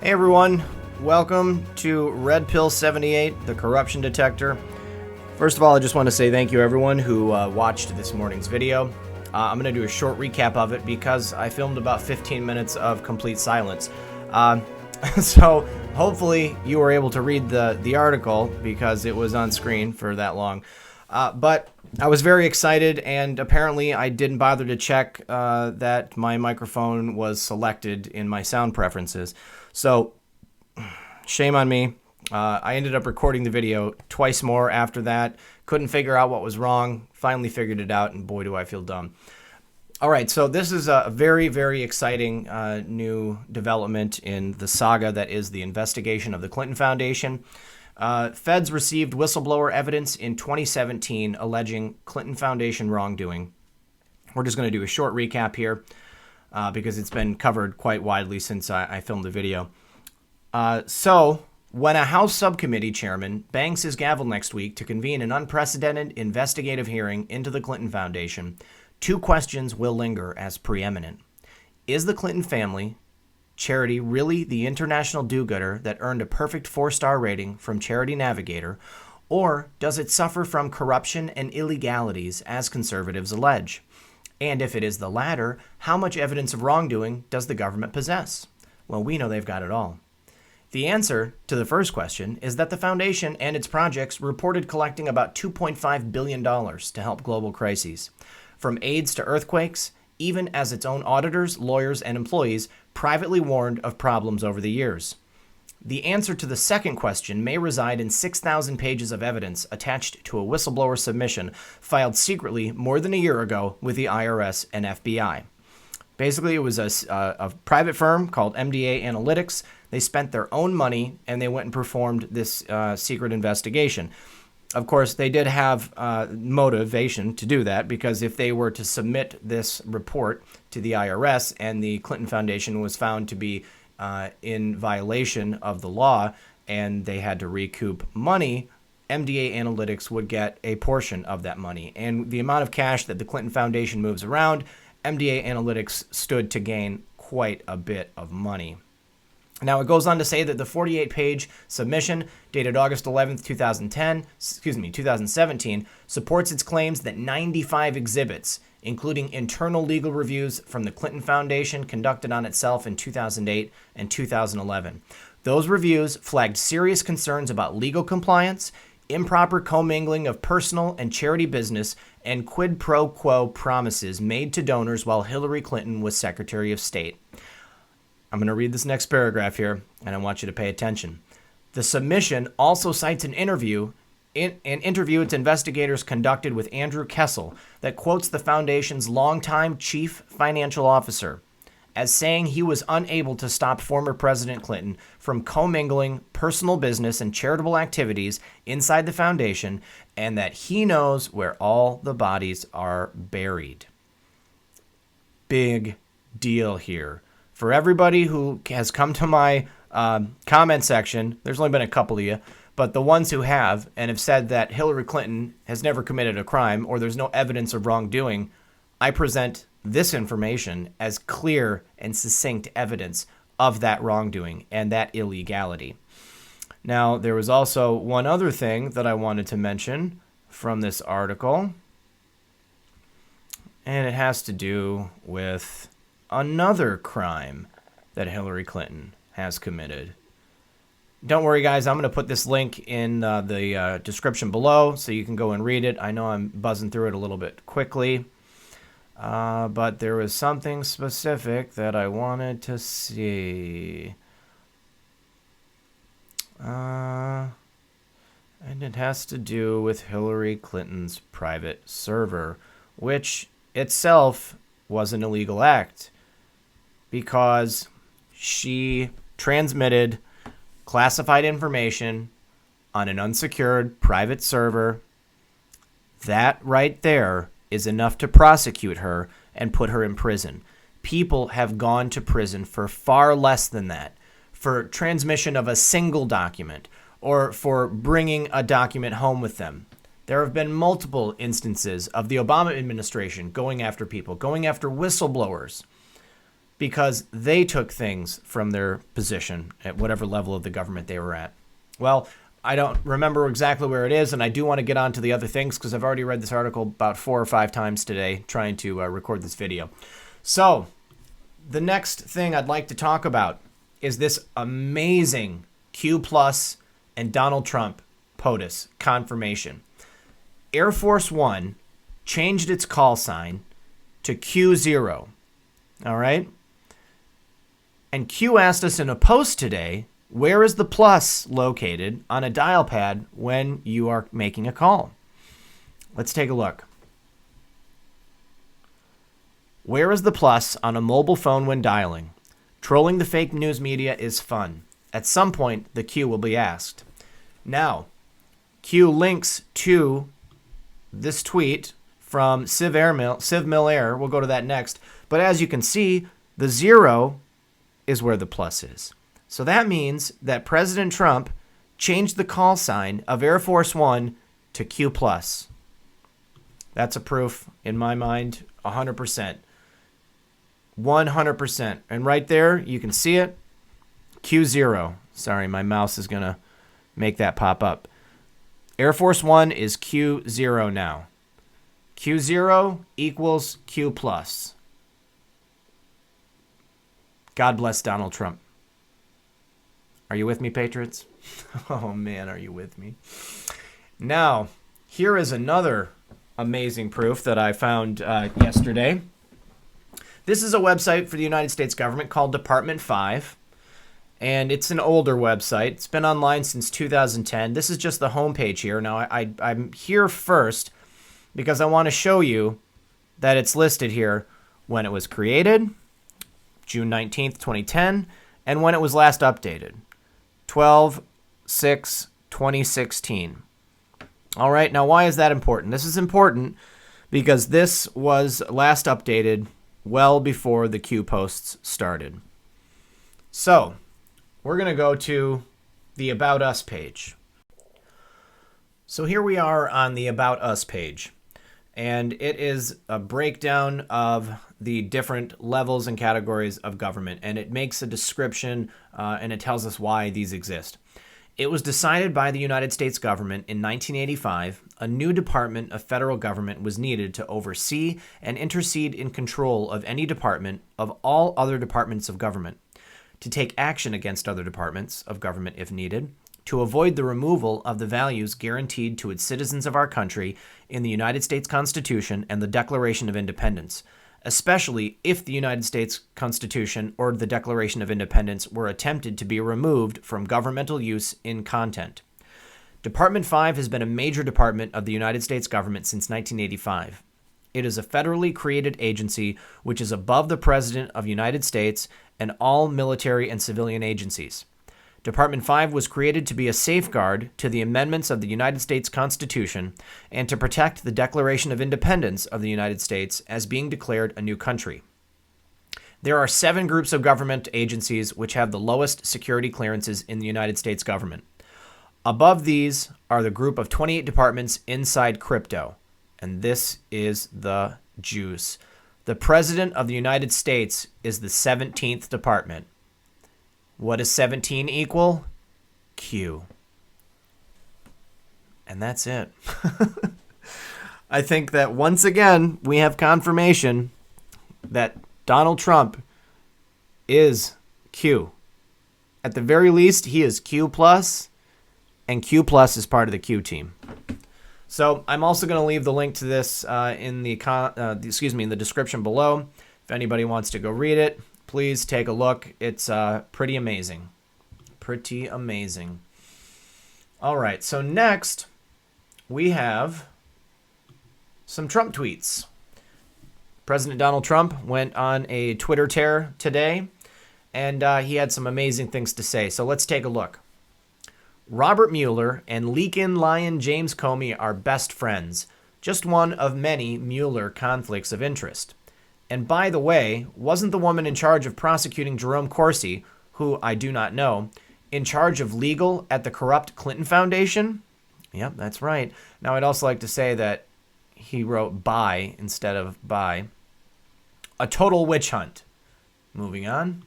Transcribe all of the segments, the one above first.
Hey everyone, welcome to Red Pill 78, the corruption detector. First of all, I just want to say thank you everyone who watched this morning's video. I'm going to do a short recap of it because I filmed about 15 minutes of complete silence. So hopefully you were able to read the article because it was on screen for that long. But I was very excited, and apparently I didn't bother to check that my microphone was selected in my sound preferences. So, shame on me. I ended up recording the video twice more after that. Couldn't figure out what was wrong. Finally figured it out, and boy, do I feel dumb. All right, so this is a very, very exciting new development in the saga that is the investigation of the Clinton Foundation. Feds received whistleblower evidence in 2017 alleging Clinton Foundation wrongdoing. We're just going to do a short recap here because it's been covered quite widely since I filmed the video. So, when a House subcommittee chairman bangs his gavel next week to convene an unprecedented investigative hearing into the Clinton Foundation, two questions will linger as preeminent. Is the Clinton family charity really the international do-gooder that earned a perfect 4-star rating from Charity Navigator, or does it suffer from corruption and illegalities as conservatives allege? And if it is the latter, how much evidence of wrongdoing does the government possess? Well, we know they've got it all. The answer to the first question is that the foundation and its projects reported collecting about $2.5 billion to help global crises. From AIDS to earthquakes, even as its own auditors, lawyers, and employees privately warned of problems over the years. The answer to the second question may reside in 6,000 pages of evidence attached to a whistleblower submission filed secretly more than a year ago with the IRS and FBI. Basically, it was a private firm called MDA Analytics. They spent their own money and they went and performed this secret investigation. Of course, they did have motivation to do that because if they were to submit this report to the IRS and the Clinton Foundation was found to be in violation of the law and they had to recoup money, MDA Analytics would get a portion of that money. And the amount of cash that the Clinton Foundation moves around, MDA Analytics stood to gain quite a bit of money. Now, it goes on to say that the 48-page submission dated August 11th, 2017, supports its claims that 95 exhibits, including internal legal reviews from the Clinton Foundation conducted on itself in 2008 and 2011. Those reviews flagged serious concerns about legal compliance, improper commingling of personal and charity business, and quid pro quo promises made to donors while Hillary Clinton was Secretary of State. I'm going to read this next paragraph here, and I want you to pay attention. The submission also cites an interview its investigators conducted with Andrew Kessel that quotes the foundation's longtime chief financial officer as saying he was unable to stop former President Clinton from commingling personal business and charitable activities inside the foundation, and that he knows where all the bodies are buried. Big deal here. For everybody who has come to my comment section, there's only been a couple of you, but the ones who have and have said that Hillary Clinton has never committed a crime or there's no evidence of wrongdoing, I present this information as clear and succinct evidence of that wrongdoing and that illegality. Now, there was also one other thing that I wanted to mention from this article, and it has to do with another crime that Hillary Clinton has committed. Don't worry, guys. I'm going to put this link in the description below so you can go and read it. I know I'm buzzing through it a little bit quickly, but there was something specific that I wanted to see. And it has to do with Hillary Clinton's private server, which itself was an illegal act, because she transmitted classified information on an unsecured private server. That right there is enough to prosecute her and put her in prison. People have gone to prison for far less than that, for transmission of a single document or for bringing a document home with them. There have been multiple instances of the Obama administration going after people, going after whistleblowers, because they took things from their position at whatever level of the government they were at. Well, I don't remember exactly where it is, and I do want to get on to the other things because I've already read this article about 4 or 5 times today trying to record this video. So the next thing I'd like to talk about is this amazing Q Plus and Donald Trump POTUS confirmation. Air Force One changed its call sign to Q0. All right? And Q asked us in a post today, where is the plus located on a dial pad when you are making a call? Let's take a look. Where is the plus on a mobile phone when dialing? Trolling the fake news media is fun. At some point, the Q will be asked. Now, Q links to this tweet from Civ Millair. We'll go to that next. But as you can see, the 0 is where the plus is. So that means that President Trump changed the call sign of Air Force One to Q+. That's a proof, in my mind, 100%. 100%. And right there, you can see it, Q0. Sorry, my mouse is going to make that pop up. Air Force One is Q0 now. Q0 equals Q+. God bless Donald Trump. Are you with me, Patriots? Oh, man, are you with me? Now, here is another amazing proof that I found yesterday. This is a website for the United States government called Department 5, and it's an older website. It's been online since 2010. This is just the homepage here. Now, I'm here first because I want to show you that it's listed here when it was created, June 19th, 2010, and when it was last updated, 12/6/2016. All right, now why is that important? This is important because this was last updated well before the Q posts started. So we're going to go to the About Us page. So here we are on the About Us page, and it is a breakdown of the different levels and categories of government, and it makes a description and it tells us why these exist. It was decided by the United States government in 1985 a new department of federal government was needed to oversee and intercede in control of any department of all other departments of government, to take action against other departments of government if needed, to avoid the removal of the values guaranteed to its citizens of our country in the United States Constitution and the Declaration of Independence, especially if the United States Constitution or the Declaration of Independence were attempted to be removed from governmental use in content. Department 5 has been a major department of the United States government since 1985. It is a federally created agency which is above the President of the United States and all military and civilian agencies. Department 5 was created to be a safeguard to the amendments of the United States Constitution and to protect the Declaration of Independence of the United States as being declared a new country. There are 7 groups of government agencies which have the lowest security clearances in the United States government. Above these are the group of 28 departments inside crypto, and this is the juice. The President of the United States is the 17th department. What does 17 equal? Q. And that's it. I think that once again, we have confirmation that Donald Trump is Q. At the very least, he is Q+, and Q+ is part of the Q team. So I'm also going to leave the link to this in the description below. If anybody wants to go read it, please take a look. It's pretty amazing. Pretty amazing. All right, so next we have some Trump tweets. President Donald Trump went on a Twitter tear today, and he had some amazing things to say. So let's take a look. Robert Mueller and leak-in lion James Comey are best friends, just one of many Mueller conflicts of interest. And by the way, wasn't the woman in charge of prosecuting Jerome Corsi, who I do not know, in charge of legal at the corrupt Clinton Foundation? Yep, that's right. Now, I'd also like to say that he wrote by instead of by. A total witch hunt. Moving on.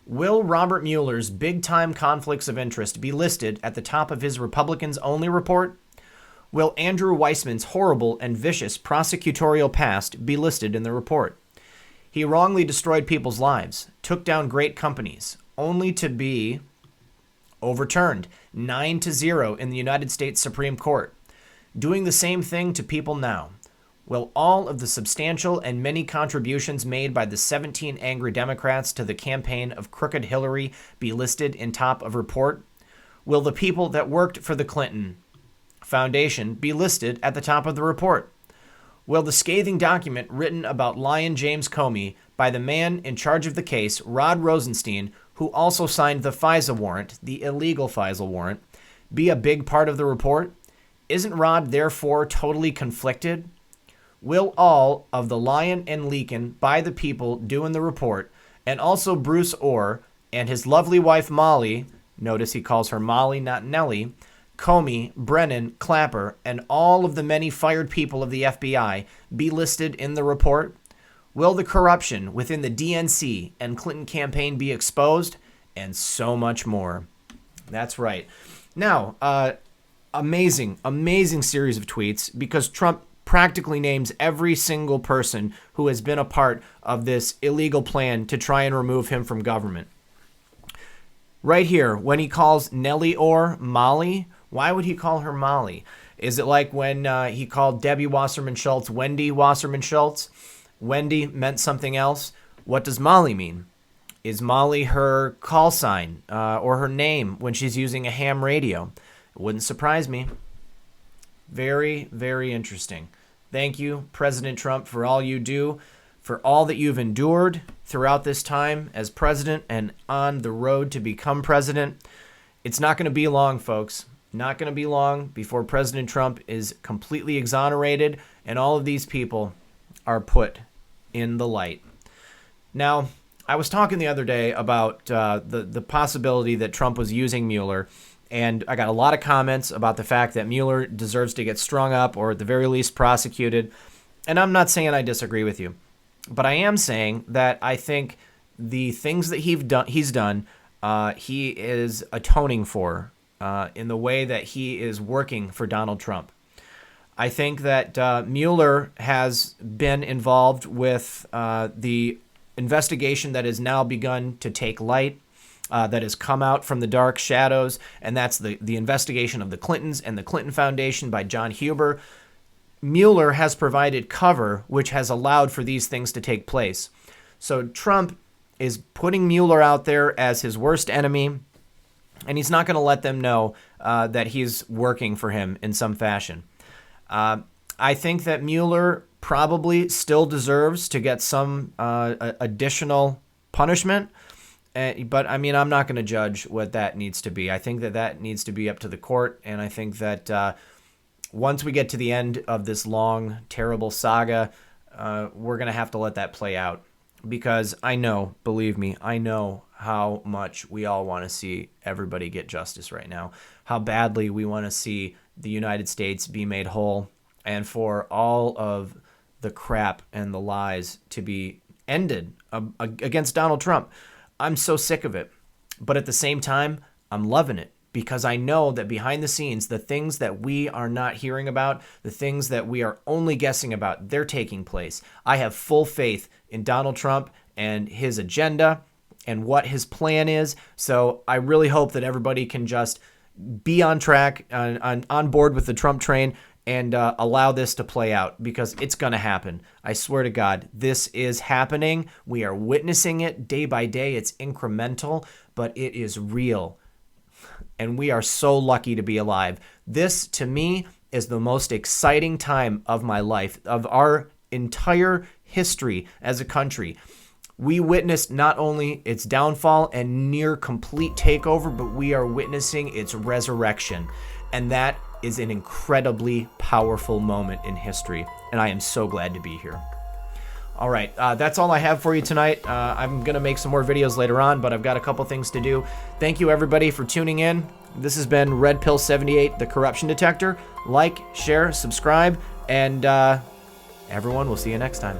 Will Robert Mueller's big-time conflicts of interest be listed at the top of his Republicans-only report? Will Andrew Weissman's horrible and vicious prosecutorial past be listed in the report? He wrongly destroyed people's lives, took down great companies, only to be overturned 9-0 in the United States Supreme Court. Doing the same thing to people now. Will all of the substantial and many contributions made by the 17 angry Democrats to the campaign of crooked Hillary be listed in top of report? Will the people that worked for the Clinton Foundation be listed at the top of the report? Will the scathing document written about Lion James Comey by the man in charge of the case, Rod Rosenstein, who also signed the FISA warrant, the illegal FISA warrant, be a big part of the report? Isn't Rod therefore totally conflicted? Will all of the lying and leaking by the people doing the report, and also Bruce Orr and his lovely wife Molly, notice he calls her Molly, not Nellie, Comey, Brennan, Clapper, and all of the many fired people of the FBI be listed in the report? Will the corruption within the DNC and Clinton campaign be exposed? And so much more. That's right. Now, amazing series of tweets, because Trump practically names every single person who has been a part of this illegal plan to try and remove him from government. Right here, when he calls Nellie Orr Molly, why would he call her Molly? Is it like when he called Debbie Wasserman Schultz Wendy Wasserman Schultz? Wendy meant something else. What does Molly mean? Is Molly her call sign or her name when she's using a ham radio? It wouldn't surprise me. Very, very interesting. Thank you, President Trump, for all you do, for all that you've endured throughout this time as president and on the road to become president. It's not going to be long, folks. Not going to be long before President Trump is completely exonerated and all of these people are put in the light. Now, I was talking the other day about the possibility that Trump was using Mueller, and I got a lot of comments about the fact that Mueller deserves to get strung up or at the very least prosecuted. And I'm not saying I disagree with you, but I am saying that I think the things that he's done, he is atoning for in the way that he is working for Donald Trump. I think that Mueller has been involved with the investigation that has now begun to take light, that has come out from the dark shadows, and that's the investigation of the Clintons and the Clinton Foundation by John Huber. Mueller has provided cover, which has allowed for these things to take place. So Trump is putting Mueller out there as his worst enemy, and he's not going to let them know that he's working for him in some fashion. I think that Mueller probably still deserves to get some additional punishment. But, I mean, I'm not going to judge what that needs to be. I think that needs to be up to the court. And I think that once we get to the end of this long, terrible saga, we're going to have to let that play out. Because I know, believe me, I know how much we all want to see everybody get justice right now. How badly we want to see the United States be made whole. And for all of the crap and the lies to be ended against Donald Trump. I'm so sick of it. But at the same time, I'm loving it because I know that behind the scenes, the things that we are not hearing about, the things that we are only guessing about, they're taking place. I have full faith in Donald Trump and his agenda and what his plan is. So I really hope that everybody can just be on track, on board with the Trump train, and allow this to play out because it's going to happen. I swear to God, this is happening. We are witnessing it day by day. It's incremental, but it is real. And we are so lucky to be alive. This, to me, is the most exciting time of my life, of our entire history as a country. We witnessed not only its downfall and near complete takeover, but we are witnessing its resurrection. And that is an incredibly powerful moment in history, and I am so glad to be here. All right, that's all I have for you tonight. I'm going to make some more videos later on, but I've got a couple things to do. Thank you, everybody, for tuning in. This has been Redpill 78, the Corruption Detector. Like, share, subscribe, and everyone, we'll see you next time.